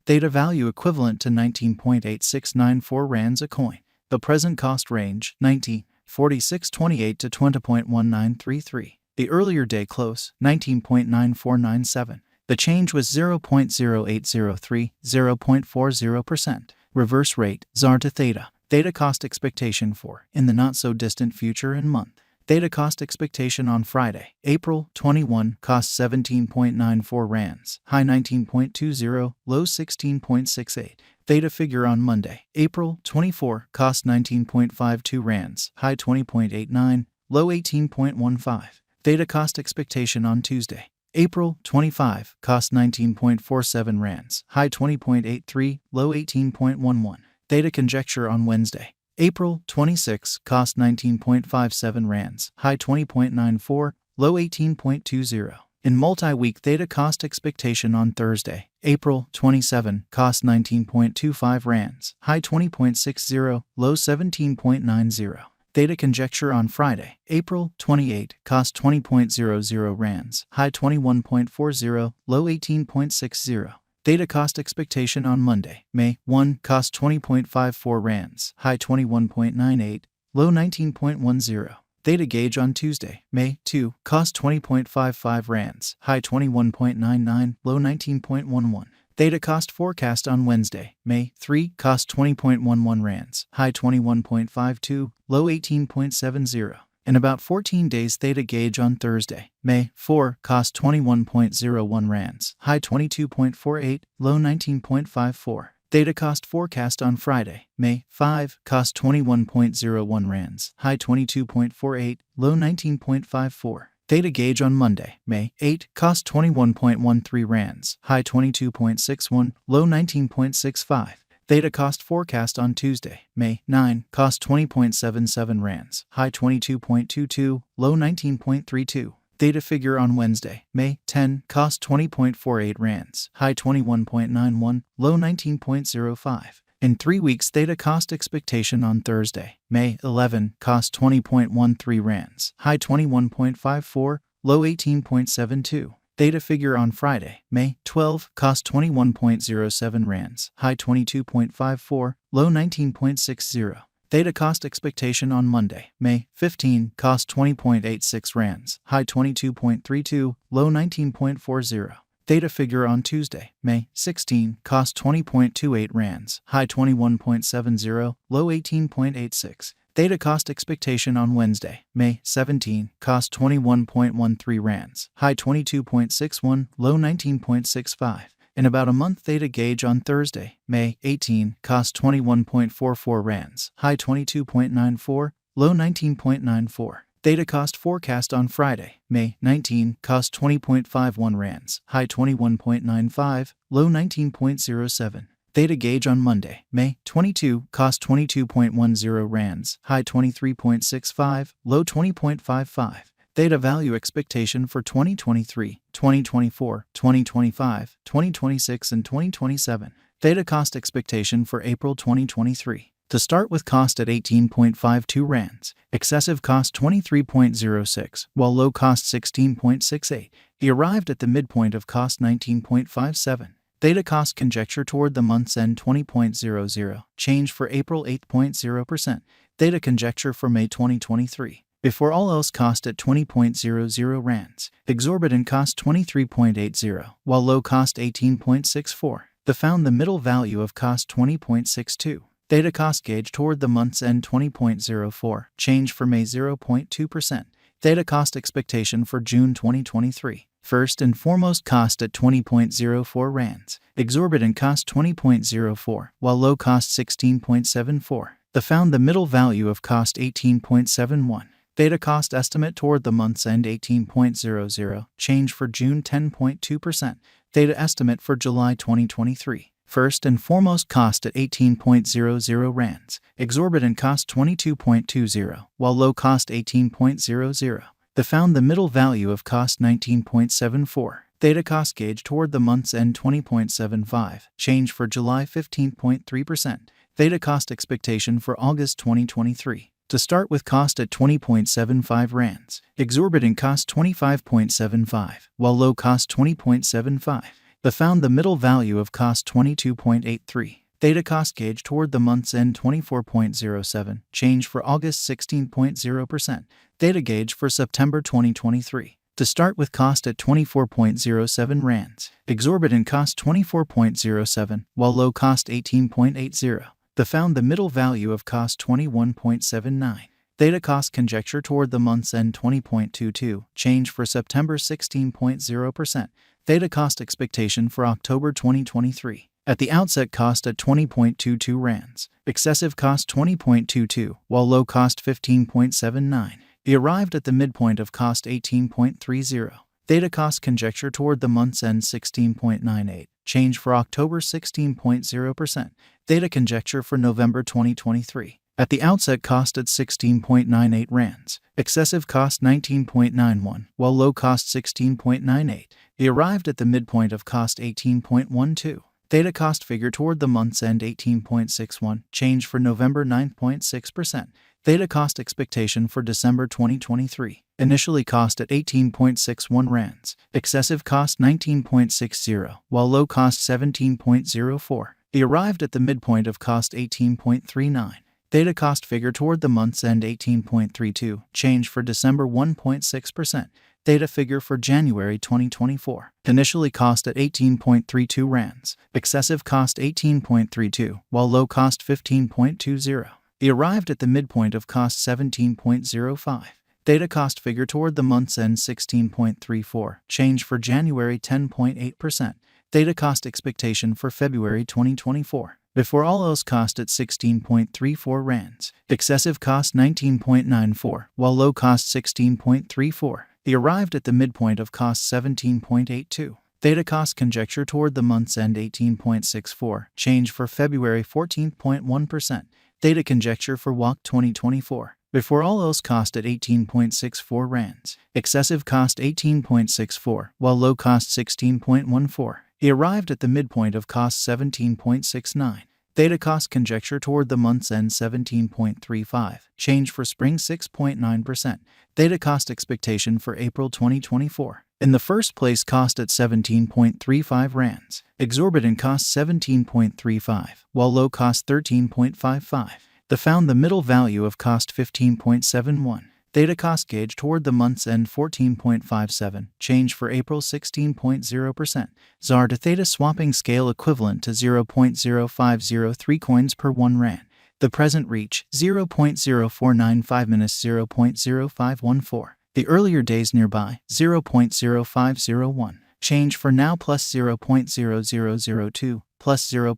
Theta value equivalent to 19.8694 rands a coin. The present cost range 19.4628 to 20.1933. The earlier day close 19.9497. The change was 0.0803, 0.40%. Reverse rate ZAR to Theta. Theta cost expectation for in the not-so-distant future and month. Theta cost expectation on Friday, April 21, cost 17.94 rands, high 19.20, low 16.68. Theta figure on Monday, April 24, cost 19.52 rands, high 20.89, low 18.15. Theta cost expectation on Tuesday, April 25, cost 19.47 rands, high 20.83, low 18.11. Theta conjecture on Wednesday, April 26, cost 19.57 rands, high 20.94, low 18.20. In multi-week Theta cost expectation on Thursday, April 27, cost 19.25 rands, high 20.60, low 17.90. Theta conjecture on Friday, April 28, cost 20.00 rands, high 21.40, low 18.60. Theta cost expectation on Monday, May 1, cost 20.54 rands, high 21.98, low 19.10. Theta gauge on Tuesday, May 2, cost 20.55 rands, high 21.99, low 19.11. Theta cost forecast on Wednesday, May 3, cost 20.11 rands, high 21.52, low 18.70. In about 14 days Theta gauge on Thursday, May 4, cost 21.01 rands, high 22.48, low 19.54. Theta cost forecast on Friday, May 5, cost 21.01 rands, high 22.48, low 19.54. Theta gauge on Monday, May 8, cost 21.13 rands, high 22.61, low 19.65. Theta cost forecast on Tuesday, May 9, cost 20.77 rands, high 22.22, low 19.32. Theta figure on Wednesday, May 10, cost 20.48 rands, high 21.91, low 19.05. In 3 weeks Theta cost expectation on Thursday, May 11, cost 20.13 rands, high 21.54, low 18.72. Theta figure on Friday, May 12, cost 21.07 rands, high 22.54, low 19.60. Theta cost expectation on Monday, May 15, cost 20.86 rands, high 22.32, low 19.40. Theta figure on Tuesday, May 16, cost 20.28 rands, high 21.70, low 18.86. Theta cost expectation on Wednesday, May 17, cost 21.13 rands, high 22.61, low 19.65. In about a month Theta gauge on Thursday, May 18, cost 21.44 rands, high 22.94, low 19.94. Theta cost forecast on Friday, May 19, cost 20.51 rands, high 21.95, low 19.07. Theta gauge on Monday, May 22, cost 22.10 rands, high 23.65, low 20.55. Theta value expectation for 2023, 2024, 2025, 2026, and 2027. Theta cost expectation for April 2023. To start with cost at 18.52 rands, excessive cost 23.06, while low cost 16.68. He arrived at the midpoint of cost 19.57. Theta cost conjecture toward the month's end 20.00, change for April 8.0%. Theta conjecture for May 2023. Before all else cost at 20.00 rands, exorbitant cost 23.80, while low cost 18.64. The found the middle value of cost 20.62. Theta cost gauge toward the month's end 20.04, change for May 0.2%. Theta cost expectation for June 2023. First and foremost cost at 20.04 rands, exorbitant cost 20.04, while low cost 16.74. The found the middle value of cost 18.71. Theta cost estimate toward the month's end 18.00, change for June 10.2%. Theta estimate for July 2023. First and foremost cost at 18.00 rands, exorbitant cost 22.20, while low cost 18.00. The found the middle value of cost 19.74. Theta cost gauge toward the month's end 20.75, change for July 15.3%. Theta cost expectation for August 2023. To start with cost at 20.75 rands, exorbitant cost 25.75, while low cost 20.75. The found the middle value of cost 22.83. Theta cost gauge toward the month's end 24.07. Change for August 16.0%. Theta gauge for September 2023. To start with cost at 24.07 rands. Exorbitant cost 24.07, while low cost 18.80. The found the middle value of cost 21.79. Theta cost conjecture toward the month's end 20.22. Change for September 16.0%. Theta cost expectation for October 2023. At the outset cost at 20.22 rands. Excessive cost 20.22, while low cost 15.79. He arrived at the midpoint of cost 18.30. Theta cost conjecture toward the month's end 16.98. Change for October 16.0%. Theta conjecture for November 2023. At the outset cost at 16.98 rands. Excessive cost 19.91, while low cost 16.98. He arrived at the midpoint of cost 18.12. Theta cost figure toward the month's end 18.61. Change for November 9.6%. Theta cost expectation for December 2023. Initially cost at 18.61 rands. Excessive cost 19.60, while low cost 17.04. He arrived at the midpoint of cost 18.39. Theta cost figure toward the month's end 18.32. Change for December 1.6%. Theta figure for January 2024. Initially cost at 18.32 rands. Excessive cost 18.32, while low cost 15.20. He arrived at the midpoint of cost 17.05. Theta cost figure toward the month's end 16.34. Change for January 10.8%. Theta cost expectation for February 2024. Before all else cost at 16.34 rands. Excessive cost 19.94, while low cost 16.34. He arrived at the midpoint of cost 17.82. Theta cost conjecture toward the month's end 18.64. Change for February 14.1%. Theta conjecture for WAC 2024. Before all else cost at 18.64 rands. Excessive cost 18.64, while low cost 16.14. He arrived at the midpoint of cost 17.69. Theta cost conjecture toward the month's end 17.35. Change for spring 6.9%. Theta cost expectation for April 2024. In the first place cost at 17.35 rands. Exorbitant cost 17.35, while low cost 13.55. The found the middle value of cost 15.71. Theta cost gauge toward the month's end 14.57. Change for April 16.0%. ZAR to Theta swapping scale equivalent to 0.0503 coins per 1 rand. The present reach 0.0495 minus 0.0514. The earlier days nearby 0.0501. Change for now plus 0.0002, plus 0.